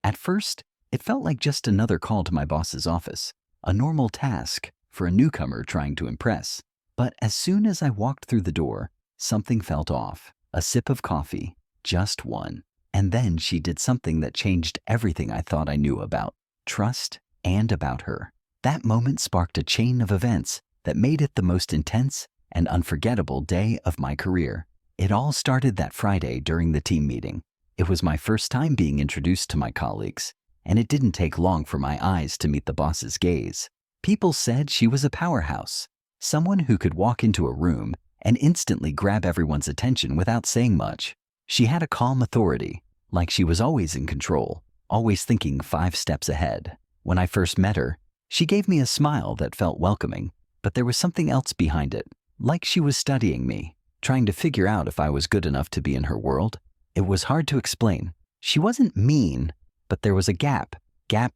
At first, it felt like just another call to my boss's office, a normal task for a newcomer trying to impress. But as soon as I walked through the door, something felt off. A sip of coffee, just one. And then she did something that changed everything I thought I knew about trust and about her. That moment sparked a chain of events that made it the most intense and unforgettable day of my career. It all started that Friday during the team meeting. It was my first time being introduced to my colleagues, and it didn't take long for my eyes to meet the boss's gaze. People said she was a powerhouse, someone who could walk into a room and instantly grab everyone's attention without saying much. She had a calm authority, like she was always in control, always thinking 5 steps ahead. When I first met her, she gave me a smile that felt welcoming, but there was something else behind it, like she was studying me, trying to figure out if I was good enough to be in her world. It was hard to explain. She wasn't mean, but there was a gap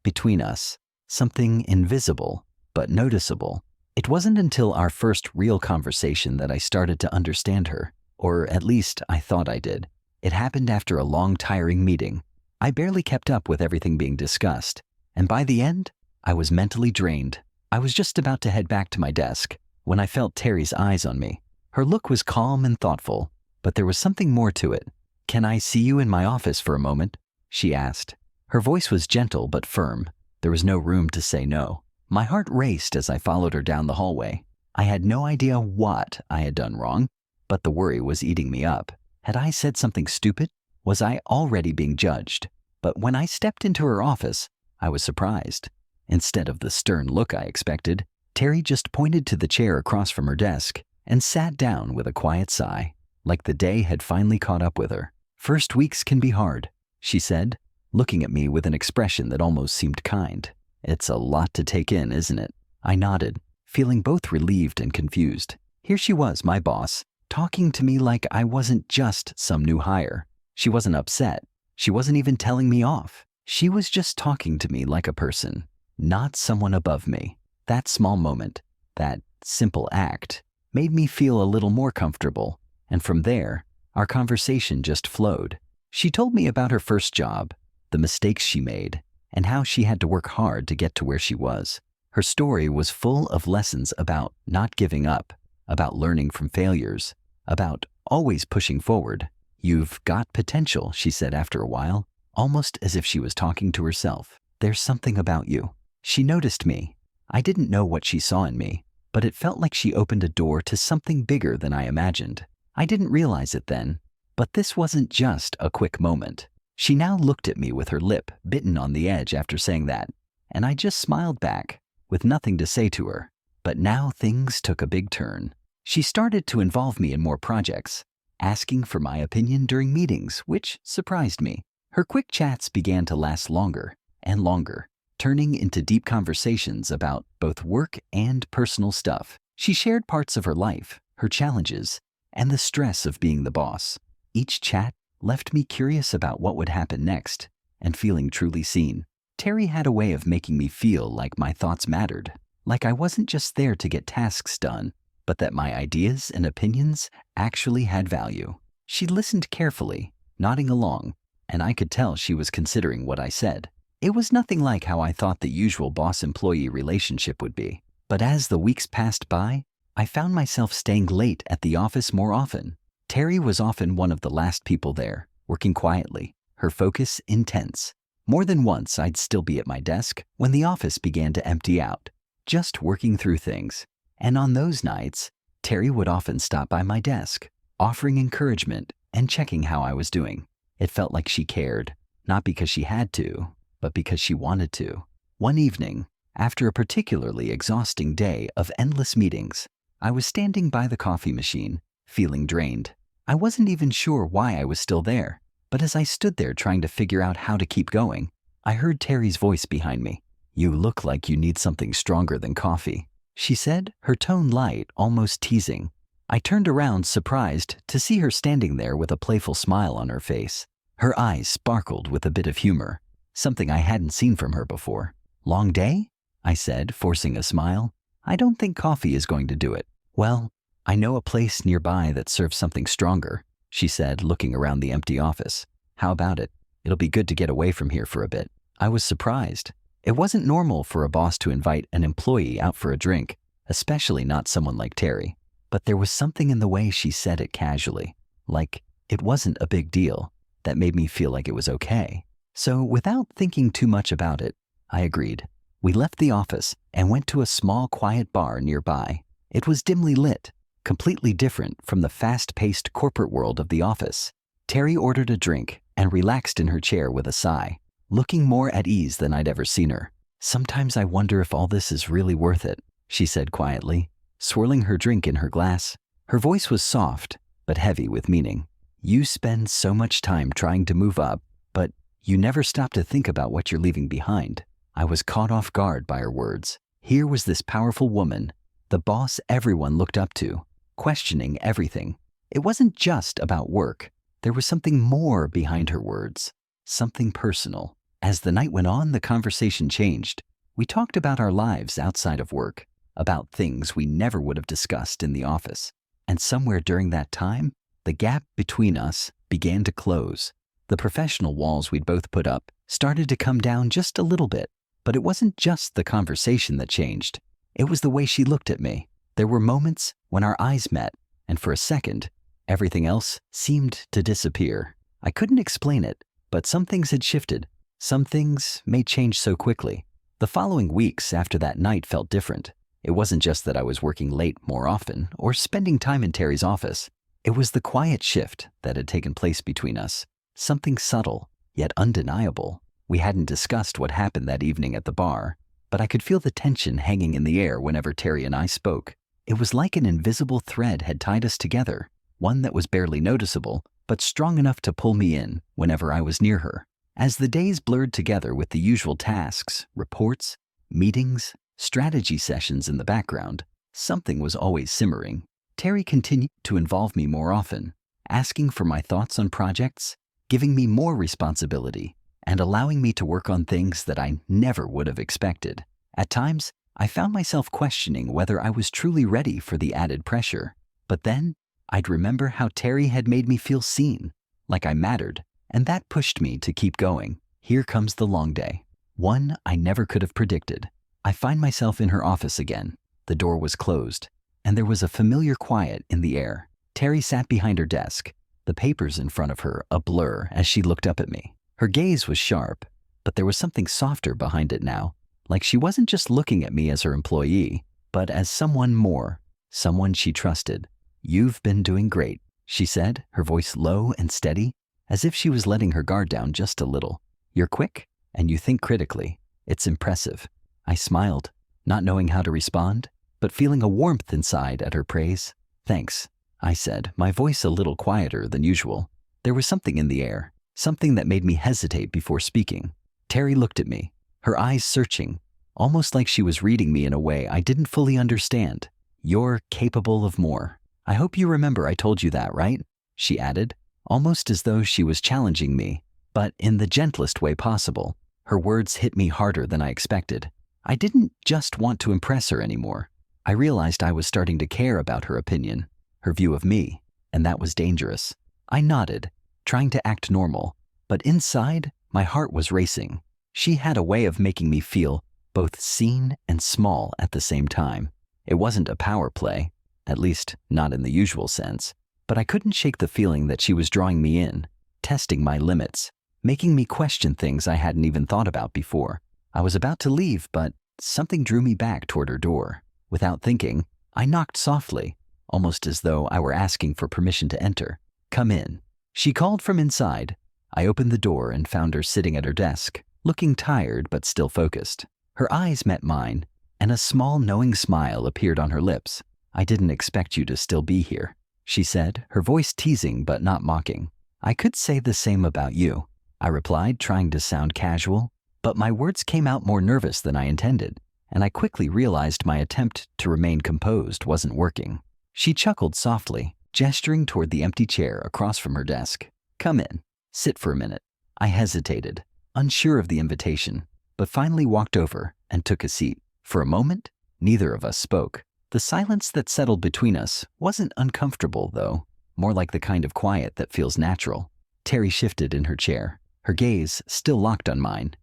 between us, something invisible but noticeable. It wasn't until our first real conversation that I started to understand her, or at least I thought I did. It happened after a long, tiring meeting. I barely kept up with everything being discussed, and by the end, I was mentally drained. I was just about to head back to my desk when I felt Terry's eyes on me. Her look was calm and thoughtful, but there was something more to it. "Can I see you in my office for a moment?" she asked. Her voice was gentle but firm. There was no room to say no. My heart raced as I followed her down the hallway. I had no idea what I had done wrong, but the worry was eating me up. Had I said something stupid? Was I already being judged? But when I stepped into her office, I was surprised. Instead of the stern look I expected, Terry just pointed to the chair across from her desk and sat down with a quiet sigh, like the day had finally caught up with her. "First weeks can be hard," she said, looking at me with an expression that almost seemed kind. "It's a lot to take in, isn't it?" I nodded, feeling both relieved and confused. Here she was, my boss, talking to me like I wasn't just some new hire. She wasn't upset. She wasn't even telling me off. She was just talking to me like a person, not someone above me. That small moment, that simple act, made me feel a little more comfortable, and from there, our conversation just flowed. She told me about her first job, the mistakes she made, and how she had to work hard to get to where she was. Her story was full of lessons about not giving up, about learning from failures, about always pushing forward. "You've got potential," she said after a while, almost as if she was talking to herself. "There's something about you." She noticed me. I didn't know what she saw in me, but it felt like she opened a door to something bigger than I imagined. I didn't realize it then, but this wasn't just a quick moment. She now looked at me with her lip bitten on the edge after saying that, and I just smiled back, with nothing to say to her. But now things took a big turn. She started to involve me in more projects, asking for my opinion during meetings, which surprised me. Her quick chats began to last longer and longer, turning into deep conversations about both work and personal stuff. She shared parts of her life, her challenges, and the stress of being the boss. Each chat left me curious about what would happen next and feeling truly seen. Terry had a way of making me feel like my thoughts mattered, like I wasn't just there to get tasks done, but that my ideas and opinions actually had value. She listened carefully, nodding along, and I could tell she was considering what I said. It was nothing like how I thought the usual boss-employee relationship would be. But as the weeks passed by, I found myself staying late at the office more often. Terry was often one of the last people there, working quietly, her focus intense. More than once, I'd still be at my desk when the office began to empty out, just working through things. And on those nights, Terry would often stop by my desk, offering encouragement and checking how I was doing. It felt like she cared, not because she had to, but because she wanted to. One evening, after a particularly exhausting day of endless meetings, I was standing by the coffee machine, feeling drained. I wasn't even sure why I was still there, but as I stood there trying to figure out how to keep going, I heard Terry's voice behind me. "You look like you need something stronger than coffee," she said, her tone light, almost teasing. I turned around, surprised to see her standing there with a playful smile on her face. Her eyes sparkled with a bit of humor, something I hadn't seen from her before. "Long day?" I said, forcing a smile. "I don't think coffee is going to do it." "Well, I know a place nearby that serves something stronger," she said, looking around the empty office. "How about it? It'll be good to get away from here for a bit." I was surprised. It wasn't normal for a boss to invite an employee out for a drink, especially not someone like Terry. But there was something in the way she said it casually, like it wasn't a big deal, that made me feel like it was okay. So without thinking too much about it, I agreed. We left the office and went to a small, quiet bar nearby. It was dimly lit, completely different from the fast-paced corporate world of the office. Terry ordered a drink and relaxed in her chair with a sigh, looking more at ease than I'd ever seen her. "Sometimes I wonder if all this is really worth it," she said quietly, swirling her drink in her glass. Her voice was soft, but heavy with meaning. "You spend so much time trying to move up, but you never stop to think about what you're leaving behind." I was caught off guard by her words. Here was this powerful woman, the boss everyone looked up to, questioning everything. It wasn't just about work. There was something more behind her words, something personal. As the night went on, the conversation changed. We talked about our lives outside of work, about things we never would have discussed in the office. And somewhere during that time, the gap between us began to close. The professional walls we'd both put up started to come down just a little bit. But it wasn't just the conversation that changed. It was the way she looked at me. There were moments when our eyes met, and for a second, everything else seemed to disappear. I couldn't explain it, but some things had shifted. Some things may change so quickly. The following weeks after that night felt different. It wasn't just that I was working late more often or spending time in Terry's office. It was the quiet shift that had taken place between us. Something subtle, yet undeniable. We hadn't discussed what happened that evening at the bar, but I could feel the tension hanging in the air whenever Terry and I spoke. It was like an invisible thread had tied us together, one that was barely noticeable, but strong enough to pull me in whenever I was near her. As the days blurred together with the usual tasks, reports, meetings, strategy sessions in the background, something was always simmering. Terry continued to involve me more often, asking for my thoughts on projects, giving me more responsibility, and allowing me to work on things that I never would have expected. At times, I found myself questioning whether I was truly ready for the added pressure. But then, I'd remember how Terry had made me feel seen, like I mattered, and that pushed me to keep going. Here comes the long day, one I never could have predicted. I find myself in her office again. The door was closed, and there was a familiar quiet in the air. Terry sat behind her desk, the papers in front of her a blur as she looked up at me. Her gaze was sharp, but there was something softer behind it now, like she wasn't just looking at me as her employee, but as someone more, someone she trusted. "You've been doing great," she said, her voice low and steady, as if she was letting her guard down just a little. "You're quick, and you think critically. It's impressive." I smiled, not knowing how to respond, but feeling a warmth inside at her praise. "Thanks," I said, my voice a little quieter than usual. There was something in the air, something that made me hesitate before speaking. Terry looked at me, her eyes searching, almost like she was reading me in a way I didn't fully understand. "You're capable of more. I hope you remember I told you that, right?" she added, almost as though she was challenging me, but in the gentlest way possible. Her words hit me harder than I expected. I didn't just want to impress her anymore. I realized I was starting to care about her opinion, her view of me, and that was dangerous. I nodded, trying to act normal, but inside, my heart was racing. She had a way of making me feel both seen and small at the same time. It wasn't a power play, at least not in the usual sense, but I couldn't shake the feeling that she was drawing me in, testing my limits, making me question things I hadn't even thought about before. I was about to leave, but something drew me back toward her door. Without thinking, I knocked softly, almost as though I were asking for permission to enter. "Come in." She called from inside. I opened the door and found her sitting at her desk, looking tired but still focused. Her eyes met mine, and a small knowing smile appeared on her lips. "I didn't expect you to still be here," she said, her voice teasing but not mocking. "I could say the same about you," I replied, trying to sound casual, but my words came out more nervous than I intended, and I quickly realized my attempt to remain composed wasn't working. She chuckled softly, gesturing toward the empty chair across from her desk. "Come in. Sit for a minute." I hesitated, unsure of the invitation, but finally walked over and took a seat. For a moment, neither of us spoke. The silence that settled between us wasn't uncomfortable, though, more like the kind of quiet that feels natural. Terry shifted in her chair, her gaze still locked on mine.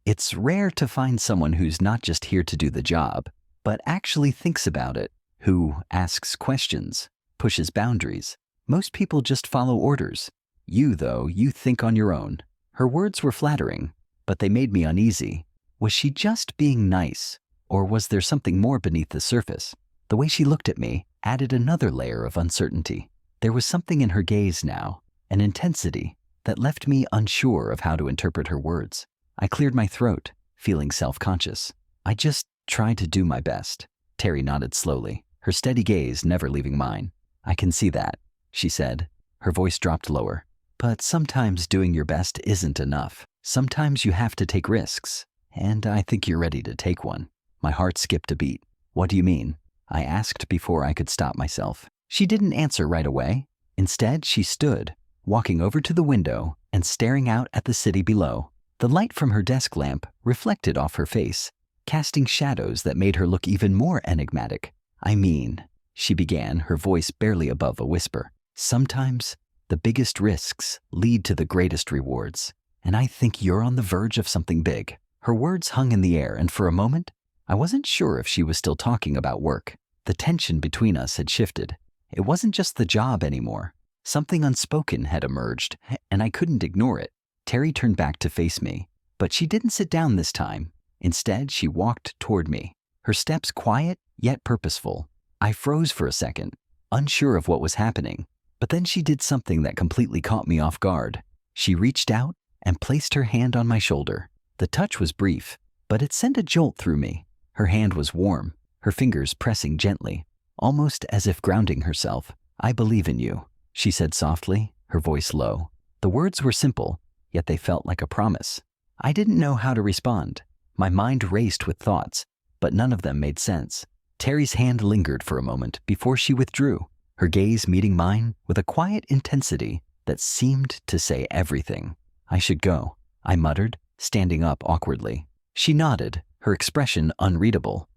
It's rare to find someone who's not just here to do the job, but actually thinks about it, who asks questions, pushes boundaries. Most people just follow orders. You, though, you think on your own. Her words were flattering, but they made me uneasy. Was she just being nice, or was there something more beneath the surface? The way she looked at me added another layer of uncertainty. There was something in her gaze now, an intensity, that left me unsure of how to interpret her words. I cleared my throat, feeling self-conscious. I just tried to do my best. Terry nodded slowly, her steady gaze never leaving mine. I can see that, she said. Her voice dropped lower. But sometimes doing your best isn't enough. Sometimes you have to take risks, and I think you're ready to take one. My heart skipped a beat. What do you mean? I asked before I could stop myself. She didn't answer right away. Instead, she stood, walking over to the window and staring out at the city below. The light from her desk lamp reflected off her face, casting shadows that made her look even more enigmatic. I mean, she began, her voice barely above a whisper. Sometimes the biggest risks lead to the greatest rewards, and I think you're on the verge of something big. Her words hung in the air, and for a moment, I wasn't sure if she was still talking about work. The tension between us had shifted. It wasn't just the job anymore. Something unspoken had emerged, and I couldn't ignore it. Terry turned back to face me, but she didn't sit down this time. Instead, she walked toward me, her steps quiet yet purposeful. I froze for a second, unsure of what was happening, but then she did something that completely caught me off guard. She reached out and placed her hand on my shoulder. The touch was brief, but it sent a jolt through me. Her hand was warm, her fingers pressing gently, almost as if grounding herself. I believe in you, she said softly, her voice low. The words were simple, yet they felt like a promise. I didn't know how to respond. My mind raced with thoughts, but none of them made sense. Terry's hand lingered for a moment before she withdrew, her gaze meeting mine with a quiet intensity that seemed to say everything. I should go, I muttered, standing up awkwardly. She nodded, her expression unreadable.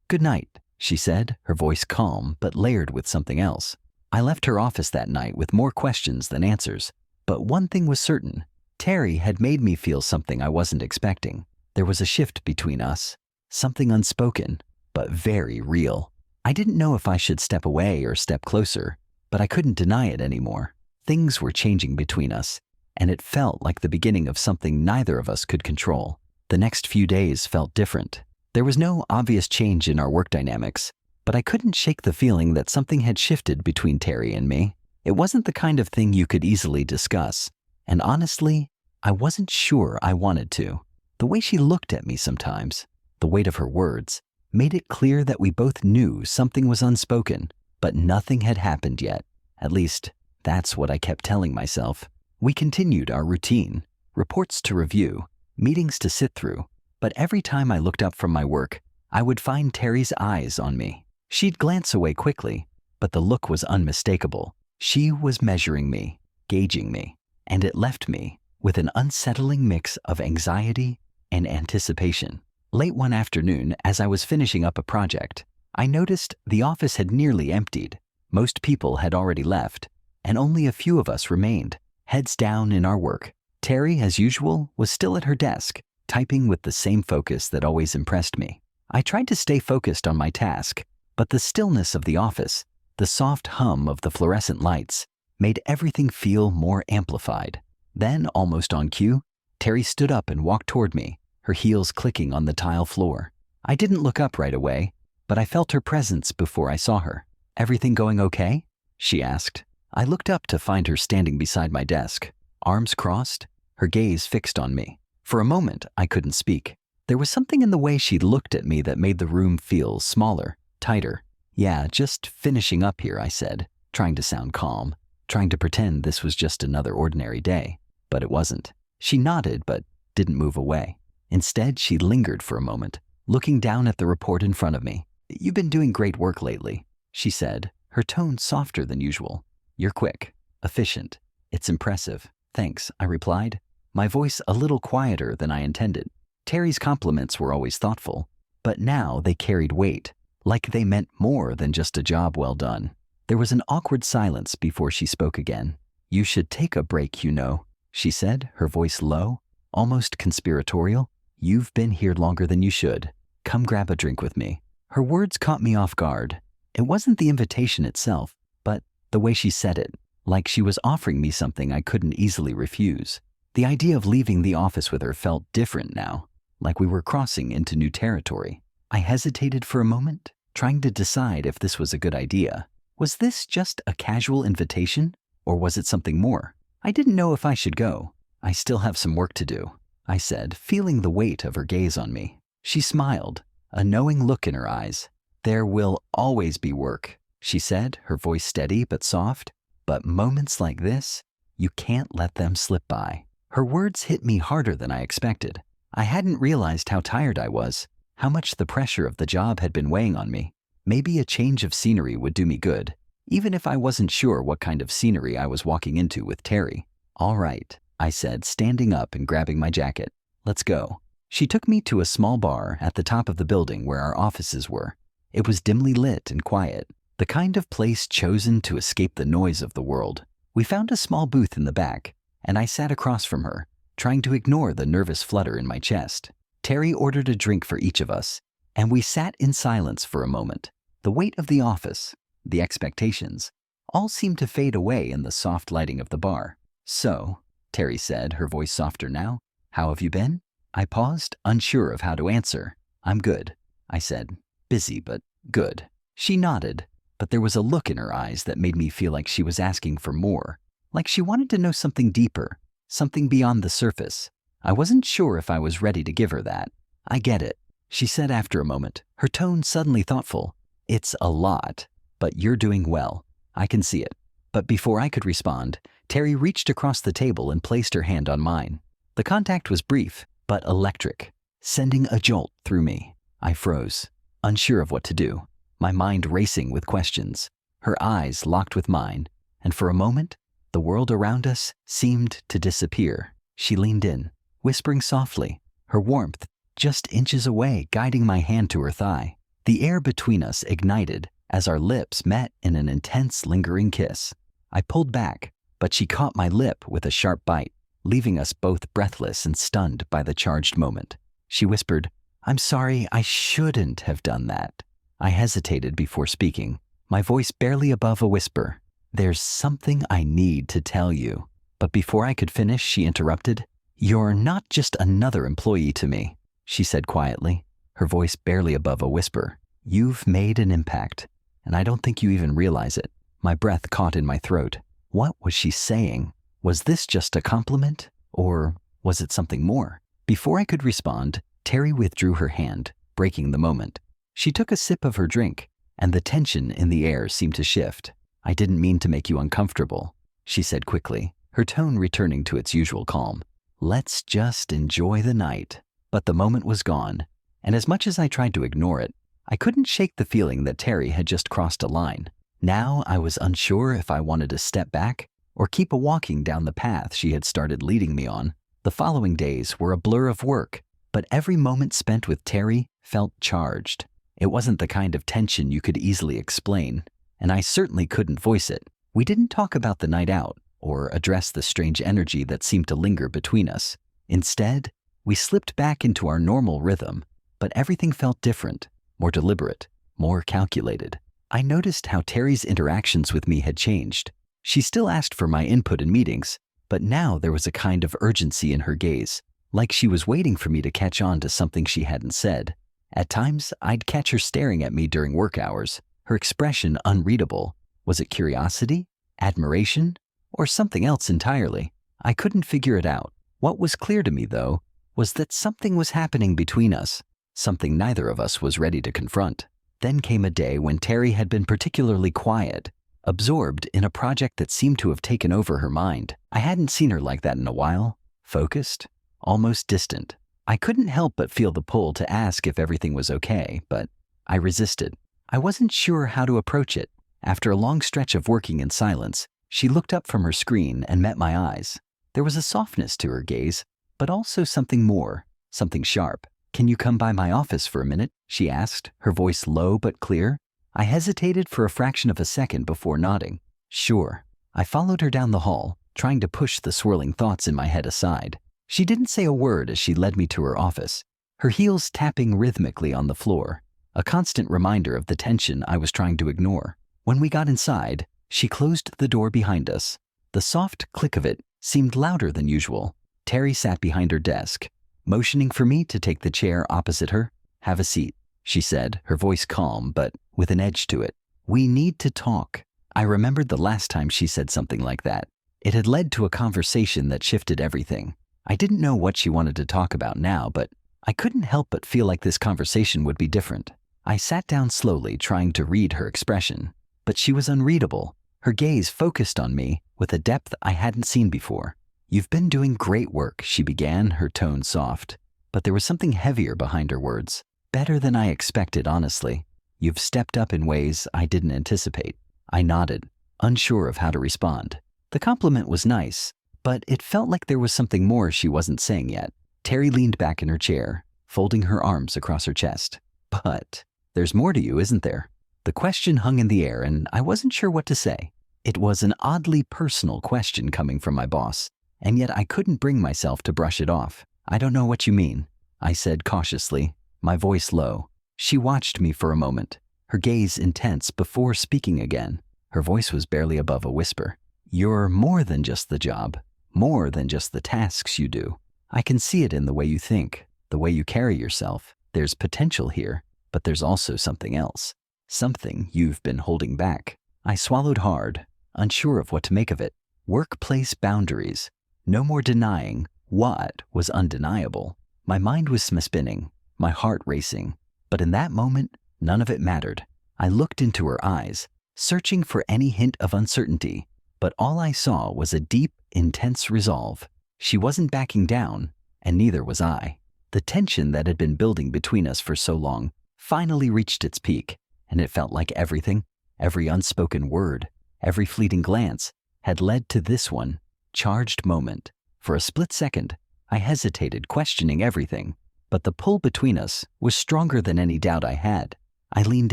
Good night, she said, her voice calm but layered with something else. I left her office that night with more questions than answers, but one thing was certain. Terry had made me feel something I wasn't expecting. There was a shift between us, something unspoken, but very real. I didn't know if I should step away or step closer, but I couldn't deny it anymore. Things were changing between us, and it felt like the beginning of something neither of us could control. The next few days felt different. There was no obvious change in our work dynamics, but I couldn't shake the feeling that something had shifted between Terry and me. It wasn't the kind of thing you could easily discuss, and honestly, I wasn't sure I wanted to. The way she looked at me sometimes, the weight of her words, made it clear that we both knew something was unspoken, but nothing had happened yet. At least, that's what I kept telling myself. We continued our routine, reports to review, meetings to sit through, but every time I looked up from my work, I would find Terry's eyes on me. She'd glance away quickly, but the look was unmistakable. She was measuring me, gauging me, and it left me with an unsettling mix of anxiety and anticipation. Late one afternoon, as I was finishing up a project, I noticed the office had nearly emptied. Most people had already left, and only a few of us remained, heads down in our work. Terry, as usual, was still at her desk, typing with the same focus that always impressed me. I tried to stay focused on my task, but the stillness of the office, the soft hum of the fluorescent lights, made everything feel more amplified. Then, almost on cue, Terry stood up and walked toward me, her heels clicking on the tile floor. I didn't look up right away, but I felt her presence before I saw her. "Everything going okay?" she asked. I looked up to find her standing beside my desk, arms crossed, her gaze fixed on me. For a moment, I couldn't speak. There was something in the way she looked at me that made the room feel smaller, tighter. "Yeah, just finishing up here," I said, trying to sound calm, trying to pretend this was just another ordinary day. But it wasn't. She nodded but didn't move away. Instead, she lingered for a moment, looking down at the report in front of me. "You've been doing great work lately," she said, her tone softer than usual. "You're quick, efficient. It's impressive." "Thanks," I replied, my voice a little quieter than I intended. Terry's compliments were always thoughtful, but now they carried weight, like they meant more than just a job well done. There was an awkward silence before she spoke again. "You should take a break, you know," she said, her voice low, almost conspiratorial. "You've been here longer than you should. Come grab a drink with me." Her words caught me off guard. It wasn't the invitation itself, but the way she said it, like she was offering me something I couldn't easily refuse. The idea of leaving the office with her felt different now, like we were crossing into new territory. I hesitated for a moment, trying to decide if this was a good idea. Was this just a casual invitation, or was it something more? I didn't know if I should go. "I still have some work to do," I said, feeling the weight of her gaze on me. She smiled, a knowing look in her eyes. "There will always be work," she said, her voice steady but soft. "But moments like this, you can't let them slip by." Her words hit me harder than I expected. I hadn't realized how tired I was, how much the pressure of the job had been weighing on me. Maybe a change of scenery would do me good, even if I wasn't sure what kind of scenery I was walking into with Terry. "All right," I said, standing up and grabbing my jacket. "Let's go." She took me to a small bar at the top of the building where our offices were. It was dimly lit and quiet, the kind of place chosen to escape the noise of the world. We found a small booth in the back, and I sat across from her, trying to ignore the nervous flutter in my chest. Terry ordered a drink for each of us, and we sat in silence for a moment. The weight of the office, the expectations, all seemed to fade away in the soft lighting of the bar. "So," Terry said, her voice softer now, "how have you been?" I paused, unsure of how to answer. "I'm good," I said. "Busy, but good." She nodded, but there was a look in her eyes that made me feel like she was asking for more, like she wanted to know something deeper, something beyond the surface. I wasn't sure if I was ready to give her that. "I get it," she said after a moment, her tone suddenly thoughtful. "It's a lot, but you're doing well. I can see it." But before I could respond, Terry reached across the table and placed her hand on mine. The contact was brief, but electric, sending a jolt through me. I froze, unsure of what to do, my mind racing with questions. Her eyes locked with mine, and for a moment, the world around us seemed to disappear. She leaned in, whispering softly, her warmth just inches away, guiding my hand to her thigh. The air between us ignited as our lips met in an intense, lingering kiss. I pulled back, but she caught my lip with a sharp bite, leaving us both breathless and stunned by the charged moment. She whispered, "I'm sorry, I shouldn't have done that." I hesitated before speaking, my voice barely above a whisper. "There's something I need to tell you." But before I could finish, she interrupted. "You're not just another employee to me," she said quietly, her voice barely above a whisper. "You've made an impact, and I don't think you even realize it." My breath caught in my throat. What was she saying? Was this just a compliment, or was it something more? Before I could respond, Terry withdrew her hand, breaking the moment. She took a sip of her drink, and the tension in the air seemed to shift. "I didn't mean to make you uncomfortable," she said quickly, her tone returning to its usual calm. "Let's just enjoy the night." But the moment was gone, and as much as I tried to ignore it, I couldn't shake the feeling that Terry had just crossed a line. Now I was unsure if I wanted to step back or keep walking down the path she had started leading me on. The following days were a blur of work, but every moment spent with Terry felt charged. It wasn't the kind of tension you could easily explain, and I certainly couldn't voice it. We didn't talk about the night out or address the strange energy that seemed to linger between us. Instead, we slipped back into our normal rhythm, but everything felt different, more deliberate, more calculated. I noticed how Terry's interactions with me had changed. She still asked for my input in meetings, but now there was a kind of urgency in her gaze, like she was waiting for me to catch on to something she hadn't said. At times, I'd catch her staring at me during work hours, her expression unreadable. Was it curiosity, admiration, or something else entirely? I couldn't figure it out. What was clear to me, though, was that something was happening between us, something neither of us was ready to confront. Then came a day when Terry had been particularly quiet, absorbed in a project that seemed to have taken over her mind. I hadn't seen her like that in a while, focused, almost distant. I couldn't help but feel the pull to ask if everything was okay, but I resisted. I wasn't sure how to approach it. After a long stretch of working in silence, she looked up from her screen and met my eyes. There was a softness to her gaze, but also something more, something sharp. "Can you come by my office for a minute?" she asked, her voice low but clear. I hesitated for a fraction of a second before nodding. "Sure." I followed her down the hall, trying to push the swirling thoughts in my head aside. She didn't say a word as she led me to her office, her heels tapping rhythmically on the floor, a constant reminder of the tension I was trying to ignore. When we got inside, she closed the door behind us. The soft click of it seemed louder than usual. Terry sat behind her desk, motioning for me to take the chair opposite her. "Have a seat," she said, her voice calm but with an edge to it. "We need to talk." I remembered the last time she said something like that. It had led to a conversation that shifted everything. I didn't know what she wanted to talk about now, but I couldn't help but feel like this conversation would be different. I sat down slowly, trying to read her expression, but she was unreadable. Her gaze focused on me with a depth I hadn't seen before. "You've been doing great work," she began, her tone soft, but there was something heavier behind her words. "Better than I expected, honestly. You've stepped up in ways I didn't anticipate." I nodded, unsure of how to respond. The compliment was nice, but it felt like there was something more she wasn't saying yet. Terry leaned back in her chair, folding her arms across her chest. "But there's more to you, isn't there?" The question hung in the air, and I wasn't sure what to say. It was an oddly personal question coming from my boss, and yet I couldn't bring myself to brush it off. "I don't know what you mean," I said cautiously, my voice low. She watched me for a moment, her gaze intense before speaking again. Her voice was barely above a whisper. "You're more than just the job, more than just the tasks you do. I can see it in the way you think, the way you carry yourself. There's potential here, but there's also something else, something you've been holding back." I swallowed hard, unsure of what to make of it. Workplace boundaries. No more denying what was undeniable. My mind was spinning, my heart racing, but in that moment, none of it mattered. I looked into her eyes, searching for any hint of uncertainty, but all I saw was a deep, intense resolve. She wasn't backing down, and neither was I. The tension that had been building between us for so long finally reached its peak, and it felt like everything, every unspoken word, every fleeting glance, had led to this one, charged moment. For a split second, I hesitated, questioning everything, but the pull between us was stronger than any doubt I had. I leaned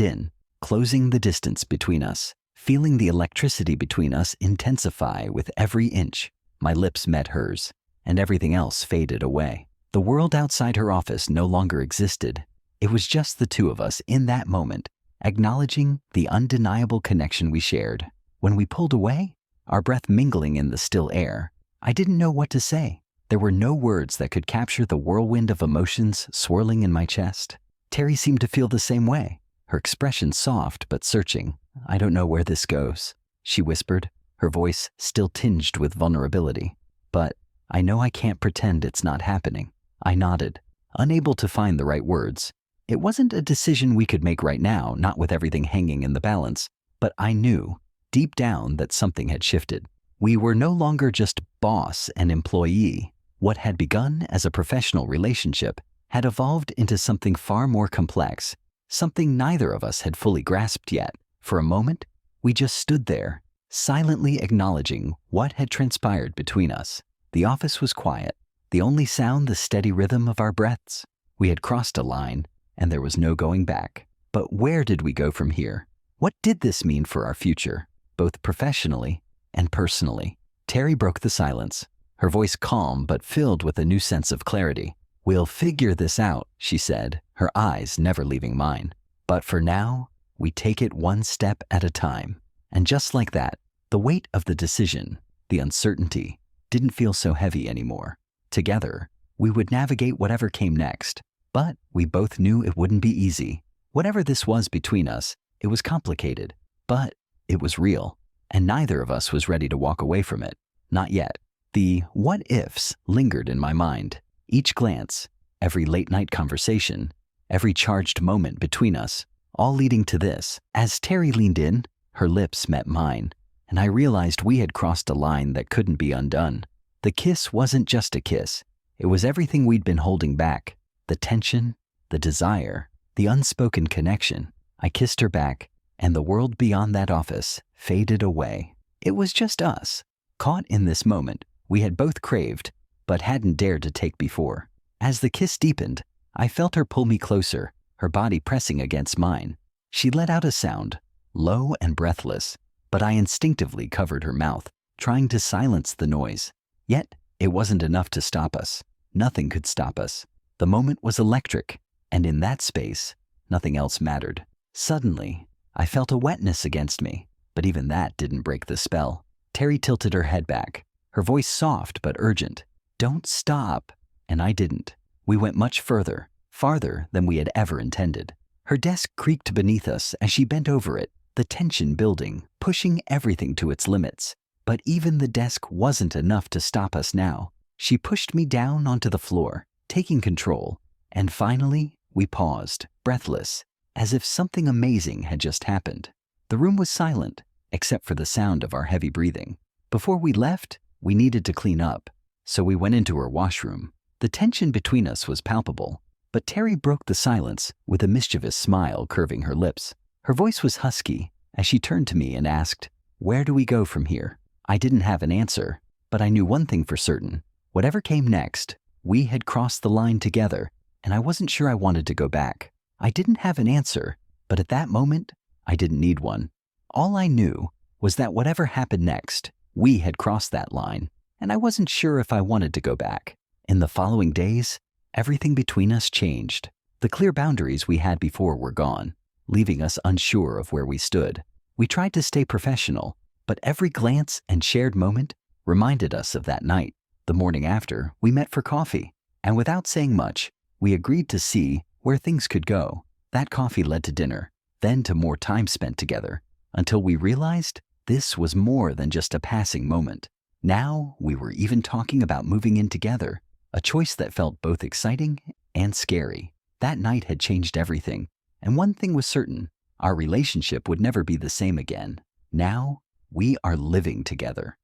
in, closing the distance between us, feeling the electricity between us intensify with every inch. My lips met hers, and everything else faded away. The world outside her office no longer existed. It was just the two of us in that moment, acknowledging the undeniable connection we shared. When we pulled away, our breath mingling in the still air, I didn't know what to say. There were no words that could capture the whirlwind of emotions swirling in my chest. Terry seemed to feel the same way, her expression soft but searching. "I don't know where this goes," she whispered, her voice still tinged with vulnerability. "But I know I can't pretend it's not happening." I nodded, unable to find the right words. It wasn't a decision we could make right now, not with everything hanging in the balance, but I knew, deep down, that something had shifted. We were no longer just boss and employee. What had begun as a professional relationship had evolved into something far more complex, something neither of us had fully grasped yet. For a moment, we just stood there, silently acknowledging what had transpired between us. The office was quiet, the only sound the steady rhythm of our breaths. We had crossed a line, and there was no going back. But where did we go from here? What did this mean for our future, both professionally and personally? Terry broke the silence, her voice calm but filled with a new sense of clarity. "We'll figure this out," she said, her eyes never leaving mine. "But for now, we take it one step at a time." And just like that, the weight of the decision, the uncertainty, didn't feel so heavy anymore. Together, we would navigate whatever came next, but we both knew it wouldn't be easy. Whatever this was between us, it was complicated, but it was real, and neither of us was ready to walk away from it. Not yet. The what-ifs lingered in my mind. Each glance, every late-night conversation, every charged moment between us, all leading to this. As Terry leaned in, her lips met mine, and I realized we had crossed a line that couldn't be undone. The kiss wasn't just a kiss. It was everything we'd been holding back. The tension, the desire, the unspoken connection. I kissed her back, and the world beyond that office faded away. It was just us, caught in this moment we had both craved, but hadn't dared to take before. As the kiss deepened, I felt her pull me closer, her body pressing against mine. She let out a sound, low and breathless, but I instinctively covered her mouth, trying to silence the noise. Yet, It wasn't enough to stop us. Nothing could stop us. The moment was electric, and in that space, nothing else mattered. Suddenly, I felt a wetness against me, but even that didn't break the spell. Terry tilted her head back, her voice soft but urgent. "Don't stop." And I didn't. We went much further, farther than we had ever intended. Her desk creaked beneath us as she bent over it, the tension building, pushing everything to its limits. But even the desk wasn't enough to stop us now. She pushed me down onto the floor, taking control, and finally, we paused, breathless, as if something amazing had just happened. The room was silent, except for the sound of our heavy breathing. Before we left, we needed to clean up, so we went into her washroom. The tension between us was palpable, but Terry broke the silence with a mischievous smile curving her lips. Her voice was husky as she turned to me and asked, "Where do we go from here?" I didn't have an answer, but I knew one thing for certain. Whatever came next, we had crossed the line together, and I wasn't sure I wanted to go back. I didn't have an answer, but at that moment, I didn't need one. All I knew was that whatever happened next, we had crossed that line, and I wasn't sure if I wanted to go back. In the following days, everything between us changed. The clear boundaries we had before were gone, leaving us unsure of where we stood. We tried to stay professional, but every glance and shared moment reminded us of that night. The morning after, we met for coffee, and without saying much, we agreed to see where things could go. That coffee led to dinner, then to more time spent together, until we realized this was more than just a passing moment. Now we were even talking about moving in together, a choice that felt both exciting and scary. That night had changed everything, and one thing was certain: our relationship would never be the same again. Now, we are living together.